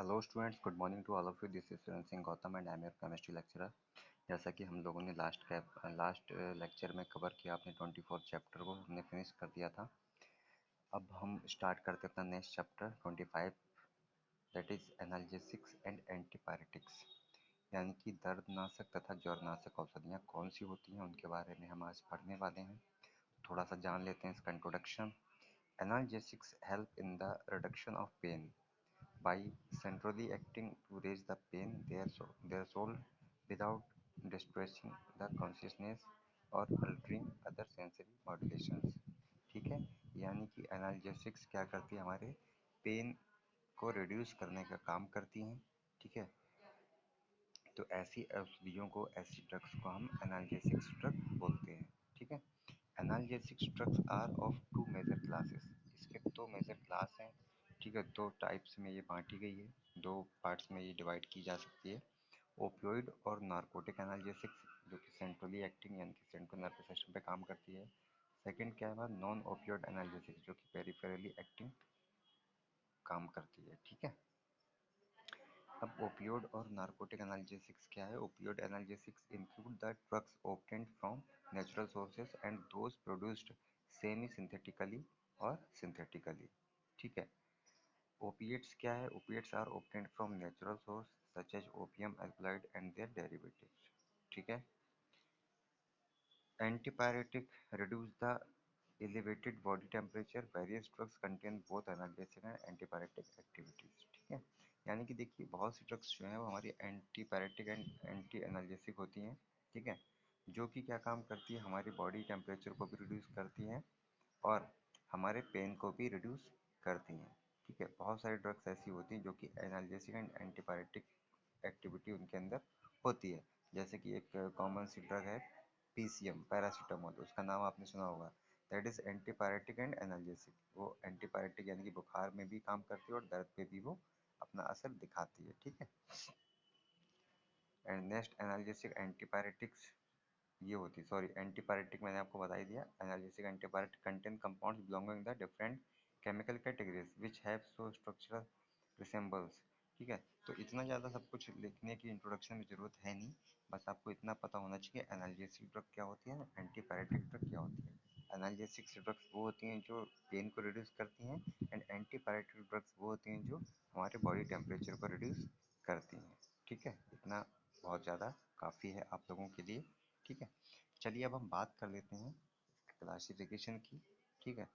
Hello students, good morning to all of you. This is Surendra Singh Gautam and I am your chemistry lecturer. जैसा कि हम लोगों ने last lecture में कवर किया, अपने 24 चैप्टर को हमने फिनिश कर दिया था। अब हम स्टार्ट करते हैं अपना next chapter 25, that is analgesics and antipyretics, यानी कि दर्दनाशक तथा ज्वरनाशक औषधियाँ कौन सी होती हैं उनके बारे में हम आज पढ़ने वाले हैं। थोड़ा सा जान लेते हैं इसका introduction. Analgesics help in the reduction of pain by centrally acting to raise the pain threshold without distressing the consciousness or altering other sensory modulations। ठीक है, यानी कि एनाल्जेसिक्स क्या करती है, हमारे पेन को रिड्यूस करने का काम करती हैं। ठीक है, तो ऐसी औषधियों को, ऐसी ड्रग्स को हम एनाल्जेसिक्स ड्रग बोलते हैं। ठीक है, analgesics drugs are of two major classes. इसके दो मेजर क्लास हैं। ठीक है, दो टाइप्स में ये बांटी गई है, दो पार्ट्स में ये डिवाइड की जा सकती है। ओपियोइड और नार्कोटिक एनाल्जेसिक्स, जो कि सेंट्रली एक्टिंग यानी कि सेंट्रल नर्वस सिस्टम पे काम करती है। सेकंड क्या है, नॉन ओपियोइड एनाल्जेसिक्स, जो कि पेरिफेरली एक्टिंग काम करती है। ठीक है, अब ओपियोइड और नार्कोटिक एनाल्जेसिक्स क्या है। Opioid analgesics include the drugs obtained from natural sources and those produced semi synthetically और सिंथेटिकली। ठीक है, ओपिएट्स क्या है। Opiates are obtained from natural source such as opium, alkaloid and their derivatives. ठीक है, antipyretic reduce the elevated body temperature। Various drugs contain both analgesic and antipyretic activities। ठीक है, यानी कि देखिए, बहुत सी ड्रग्स जो हैं वो हमारी एंटीपायरेटिक एंड एंटी एनाल्जेसिक होती हैं। ठीक है, जो कि क्या काम करती है, हमारी बॉडी टेम्परेचर को भी रिड्यूस करती हैं और हमारे पेन को भी रिड्यूस करती हैं। ठीक है, बहुत सारी ड्रग्स ऐसी होती हैं जो कि एनाल्जेसिक एंड एंटीपायरेटिक एक्टिविटी उनके अंदर होती है। जैसे कि एक कॉमन सी ड्रग है पीसीएम, पैरासीटामोल, उसका नाम आपने सुना होगा। That is antipyretic and analgesic. वो एंटीपायरेटिक यानी कि बुखार में भी काम करती है और दर्द पे भी वो अपना असर दिखाती है। ठीक है, एंड नेक्स्ट एनाल्जेसिक एंटीपायरेटिक्स ये होती है, सॉरी, एंटीपायरेटिक मैंने आपको बता ही दिया। Analgesic antipyretic contain compounds belonging the different chemical categories which have so structural resembles. ठीक है, तो इतना ज़्यादा सब कुछ लिखने की इंट्रोडक्शन में ज़रूरत है नहीं, बस आपको इतना पता होना चाहिए एनाल्जेसिक ड्रग क्या होती है, एंटीपायरेटिक ड्रग क्या होती है। एनाल्जेसिक ड्रग्स वो होती हैं जो पेन को रिड्यूस करती हैं एंड एंटीपायरेटिक ड्रग्स वो होती हैं जो हमारे बॉडी टेम्परेचर को रिड्यूस करती हैं। ठीक है, इतना बहुत ज़्यादा काफ़ी है आप लोगों के लिए। ठीक है, चलिए अब हम बात कर लेते हैं क्लासिफिकेशन की। ठीक है,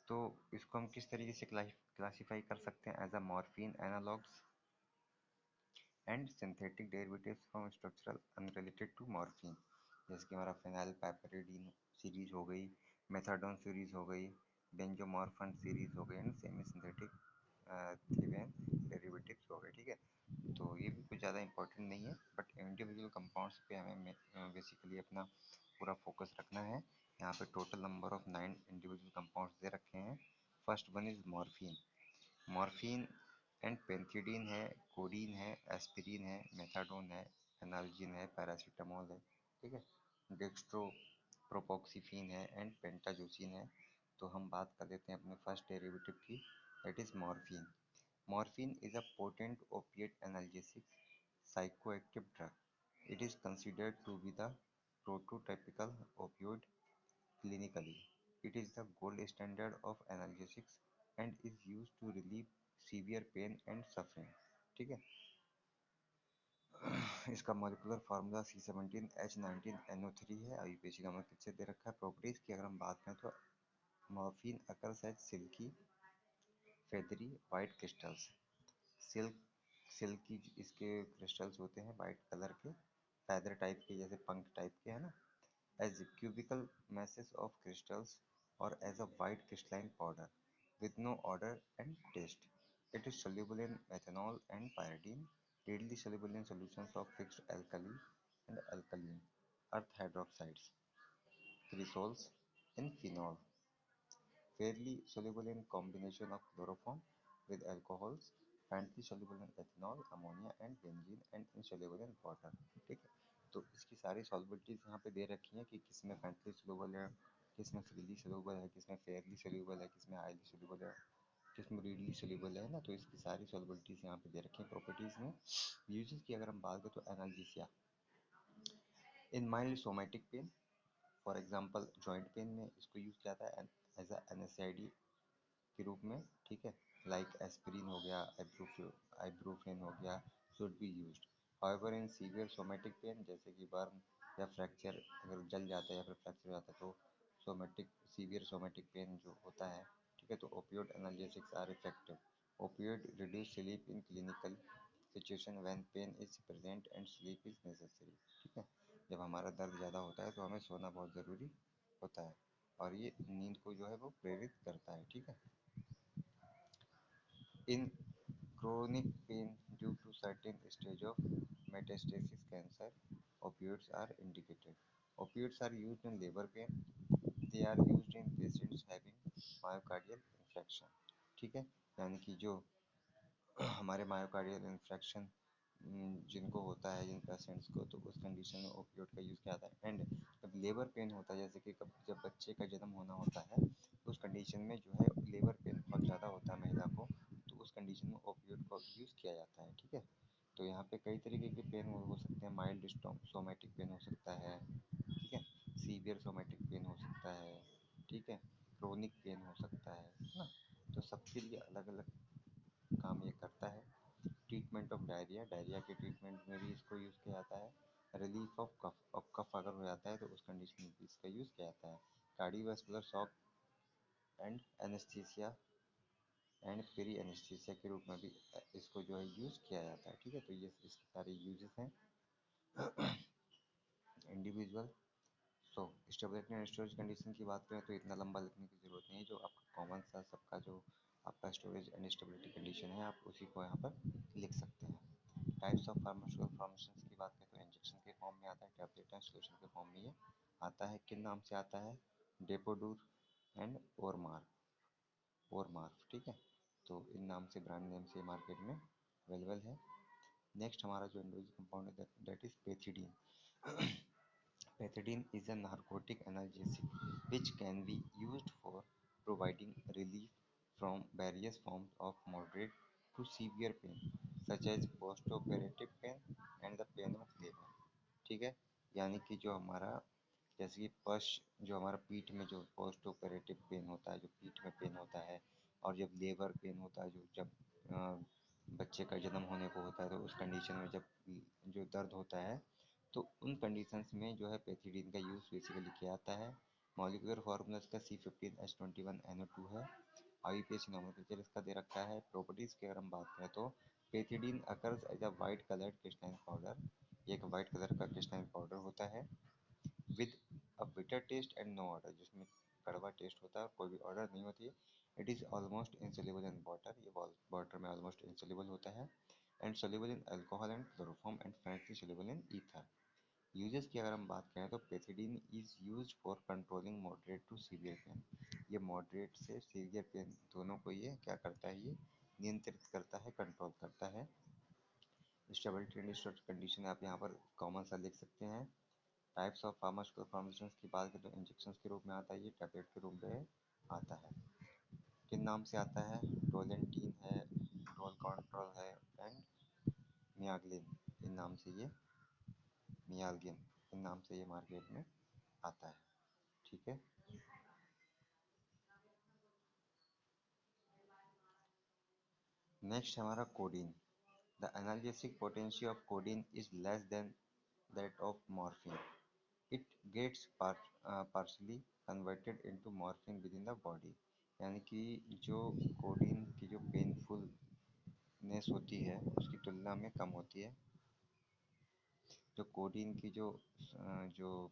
तो इसको हम किस तरीके से क्लासीफाई कर सकते हैं, as a morphine analogues and synthetic derivatives from structural unrelated to morphine. जैसे कि हमारा फेनाइलपाइपरिडीन सीरीज हो गई, मेथाडोन सीरीज हो गई, बेंजोमॉर्फन सीरीज हो गई एंड सेमी सिंथेटिक थिवेन डेरिवेटिव्स हो गए। ठीक है, तो ये भी कुछ ज़्यादा इंपॉर्टेंट नहीं है, बट इंडिविजुअल कंपाउंड्स पे हमें बेसिकली अपना पूरा फोकस रखना है। यहाँ पे total number of 9 individual compounds दे रखे हैं। First one is morphine. Morphine and pethidine है, कोडीन है, एस्पिरिन है, मेथाडोन है, एनाल्जिन है, पैरासीटामोल है। ठीक है, डेक्स्ट्रो प्रोपोक्सीफिन है एंड पेंटाजोसिन है। तो हम बात कर लेते हैं अपने फर्स्ट डेरिवेटिव की, that is morphine. Morphine is a potent opiate analgesic psychoactive drug. It is considered to be the prototypical opioid clinically. It is the gold standard of analgesics and is used to relieve severe pain and suffering. ठीक है, इसका molecular formula C17H19NO3 है। IUPAC number किससे दे रखा है। Properties की अगर हम बात करें तो morphine occurs as silky feathery white crystals. Silky इसके क्रिस्टल्स होते हैं वाइट कलर के, फैदर टाइप के, जैसे पंख टाइप के, है ना। As cubical masses of crystals और as a white crystalline powder with no odor and taste. It is soluble in methanol and pyridine, readily soluble in solutions of fixed alkali and alkaline earth hydroxides, cresols, and phenol. Fairly soluble in combination of chloroform with alcohols, faintly soluble in ethanol, ammonia and benzene and insoluble in water। ठीक है, तो इसकी सारी सॉल्युबिलिटीज यहाँ पे दे रखी हैं कि किसमें फैंटली सोल्यूबल है, किसमें फ्रीली सोल्यूबल है, किसमें फेयरली सोल्यूबल है, किसमें हाईली सोल्यूबल है। जिसमें रीडली सोल्यूबल है ना, तो इसकी सारी सॉल्युबिलिटीज यहाँ पे दे रखी हैं प्रॉपर्टीज में। यूजेस की अगर हम बात करें तो analgesia in mild somatic pain, for example joint pain में इसको यूज किया जाता है एज अ एनेस्थेटिक के रूप में, ठीक है। लाइक एस्पिरिन हो गया, आइब्रूफेन हो गया, should be used. However in severe somatic pain जैसे कि बर्न या फ्रैक्चर, अगर जल जाता है या फिर फ्रैक्चर हो जाता है तो सीवियर सोमैटिक पेन जो होता है, ठीक है, तो opioid analgesics are effective. Opioid reduce sleep in clinical situation when pain is present and sleep is necessary, ठीक है। जब हमारा दर्द ज़्यादा होता है तो हमें सोना बहुत ज़रूरी होता है और ये नींद को जो है वो प्रेरित करता है, ठीक है। In chronic pain due to certain stage of metastasis cancer, opioids are indicated. Opioids are used in labor pain. They are used in patients having myocardial infarction. ठीक है, यानी कि जो हमारे मायोकार्डियल इन्फेक्शन जिनको होता है, जिन पेशेंट्स को, तो उस कंडीशन में ओपियोड का यूज़ किया जाता है। एंड जब लेबर पेन होता है, जैसे कि जब बच्चे का जन्म होना होता है, तो उस कंडीशन में जो है लेबर पेन बहुत ज़्यादा होता है महिला को, तो उस कंडीशन में ओपियोड का यूज़ किया जाता है, ठीक है। तो यहाँ पे कई तरीके के पेन हो सकते हैं। माइल्ड सोमैटिक पेन हो सकता है, ठीक है, सीवियर सोमैटिक पेन हो सकता है, ठीक है, क्रोनिक पेन हो सकता है ना। तो सबके लिए अलग अलग काम ये करता है। ट्रीटमेंट ऑफ डायरिया, डायरिया के ट्रीटमेंट में भी इसको यूज़ किया जाता है। रिलीफ ऑफ कफ, और कफ अगर हो जाता है तो उस कंडीशन में भी इसका यूज़ किया जाता है। Cardiovascular shock and anaesthesia and peri anaesthesia के रूप में भी इसको जो है यूज़ किया जाता है, ठीक है। तो ये इसके सारे यूजेस हैं। Individual, so stability and storage condition की बात करें तो इतना लंबा लिखने की ज़रूरत नहीं है। जो आपका कॉमन सा सबका जो आपका स्टोरेज एंड स्टेबिलिटी कंडीशन है, आप उसी को यहाँ पर लिख सकते हैं। टाइप्स ऑफ फार्मास्यूटिकल फॉर्मेशंस की बात करें तो इंजेक्शन के फॉर्म में आता है, टैबलेट एंड सोल्यूशन के फॉर्म में ये आता है। किन नाम से आता है? डेपोडूर एंड ओरमार्फ, ठीक है। तो इन नाम से, ब्रांड नेम से मार्केट में अवेलेबल है। नेक्स्ट हमारा जो इंडिविजुअल कंपाउंड है that is pethidine. Pethidine is a narcotic analgesic which can be used for providing relief from various forms of moderate to severe pain, such as post-operative pain and the pain of labor, ठीक है। यानी कि जो हमारा, जैसे कि जो हमारा पीठ में जो पोस्ट ऑपरेटिव पेन होता है, जो पीठ में पेन होता है, और जब लेबर पेन होता है, जो जब बच्चे का जन्म होने को होता है, तो उस कंडीशन में जब जो दर्द होता है, तो उन कंडीशंस में जो है पेथिडीन का यूज़ बेसिकली किया जाता है। मॉलिक्यूलर फार्मूला इसका C15H21NO2 है। IUPAC नोमेनक्लेचर इसका दे रखा है। प्रॉपर्टीज़ की अगर हम बात करें तो pethidine occurs as a white coloured crystalline powder, ये एक वाइट कलर का क्रिस्टलाइन पाउडर होता है। With a bitter taste and no odour, जिसमें कड़वा टेस्ट होता है और कोई भी ऑर्डर नहीं होती है। It is almost insoluble in water, ये वाटर में ऑलमोस्ट इनसोल्युबल होता है। And soluble in alcohol and chloroform and finally soluble in ether. Uses की अगर हम बात करें तो pethidine is used for controlling moderate to severe pain. ये मॉडरेट से सीवियर पेन दोनों को ये क्या करता है, ये नियंत्रित करता है, कंट्रोल करता है। स्टेबिलिटी एंड स्टोरेज कंडीशन आप यहाँ पर कॉमन सा लिख सकते हैं। टाइप्स ऑफ फार्मास्यूटिकल फॉर्मेशंस की बात करें तो इंजेक्शन के रूप में आता है, ये टैबलेट के रूप में आता है। किन नाम से आता है? डोलेंटीन है, डोल कंट्रोल है, एंड मियाग्लिन, इन नाम से ये मियाल्गिन, इन नाम से ये मार्केट में आता है, ठीक है। नेक्स्ट हमारा codeine. The analgesic potential of codeine is less than that of morphine. It gets partially converted into morphine within the body. यानी कि जो कोडीन की जो पेनफुलनेस होती है उसकी तुलना में कम होती है। जो कोडीन की जो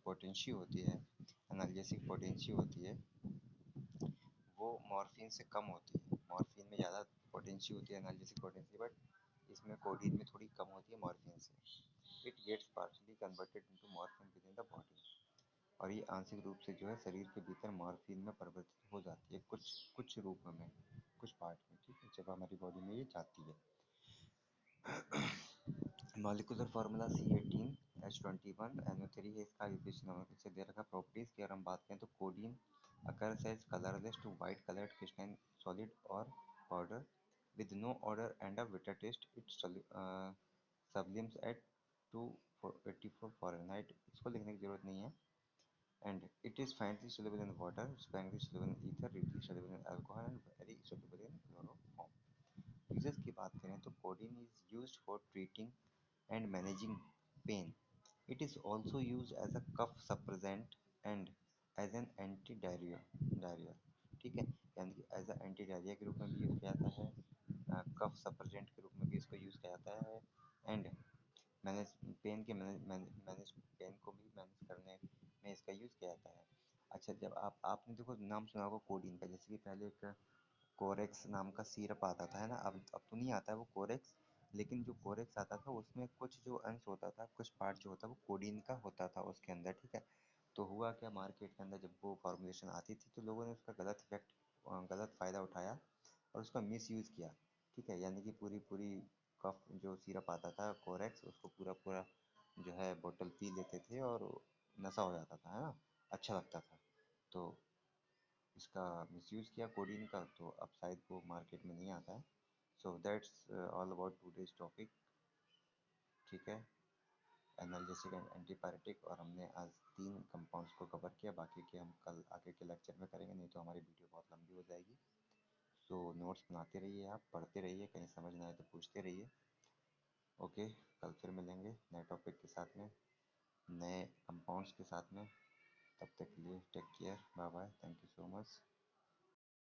पोटेंशियल होती है, एनाल्जेसिक पोटेंशियल होती है, वो मॉर्फिन से कम होती है। मॉर्फिन में ज़्यादा पोटेंशियल होती है एनाल्जेसिक पोटेंशियल, बट इसमें कोडीन में थोड़ी कम होती है मॉर्फिन से। It gets partially converted into morphine within the body, और ये आंशिक रूप से जो है शरीर के भीतर मॉर्फिन में परिवर्तित हो जाती है, कुछ कुछ रूप में, कुछ पार्ट में, ठीक है, जब हमारी बॉडी में ये जाती है। मॉलिक्यूलर फार्मूला C18H21NO3 है, इसका IUPAC नोमेनक्लेचर दे रखा। प्रॉपर्टीज़ की अगर हम बात करें तो codeine occurs as colourless to white coloured crystalline solid और powder with no odor and a bitter taste. It sublimes at 284 Fahrenheit. इसको लिखने की जरूरत नहीं है. And it is finely soluble in water, sparingly soluble in ether, readily soluble in alcohol, and very soluble in chloroform. Uses की बात करें तो codeine is used for treating and managing pain. It is also used as a cough suppressant and as an anti-diarrhea. Diarrhoea ठीक है, यानी कि as a anti diarrhoea के रूप में भी यूज़ किया जाता है, कफ सप्रेजेंट के रूप में भी इसको यूज़ किया जाता है, एंड मैनेज पेन के मैनेज पेन को भी मैनेज करने में इसका यूज़ किया जाता है. अच्छा, जब आपने देखो नाम सुना होगा कोडीन का, जैसे कि पहले एक कोरेक्स नाम का सिरप आता था, है ना. अब तो नहीं आता है वो कोरेक्स, लेकिन जो कोरेक्स आता था उसमें कुछ जो अंश होता था, कुछ पार्ट जो होता वो कोडीन का होता था उसके अंदर, ठीक है. तो हुआ क्या, मार्केट के अंदर जब वो फॉर्मुलेशन आती थी तो लोगों ने उसका गलत फ़ायदा उठाया और उसका मिस यूज़ किया, ठीक है. यानी कि पूरी पूरी कफ जो सिरप आता था कोरेक्स, उसको पूरा पूरा जो है बोतल पी लेते थे और नशा हो जाता था, है ना, अच्छा लगता था. तो इसका मिसयूज़ किया कोडीन का, तो अब शायद वो मार्केट में नहीं आता है. So that's all about today's topic, ठीक है. एनाल्जेसिक एंड एंटीपायरेटिक, और हमने आज 3 कंपाउंड्स को कवर किया. बाकी के हम कल आगे के लेक्चर में करेंगे, नहीं तो हमारी वीडियो बहुत लंबी हो जाएगी. सो नोट्स बनाते रहिए, आप पढ़ते रहिए, कहीं समझ ना आए तो पूछते रहिए. ओके, कल फिर मिलेंगे नए टॉपिक के साथ में, नए कंपाउंड्स के साथ में. तब तक के लिए take care, bye bye, thank you so much.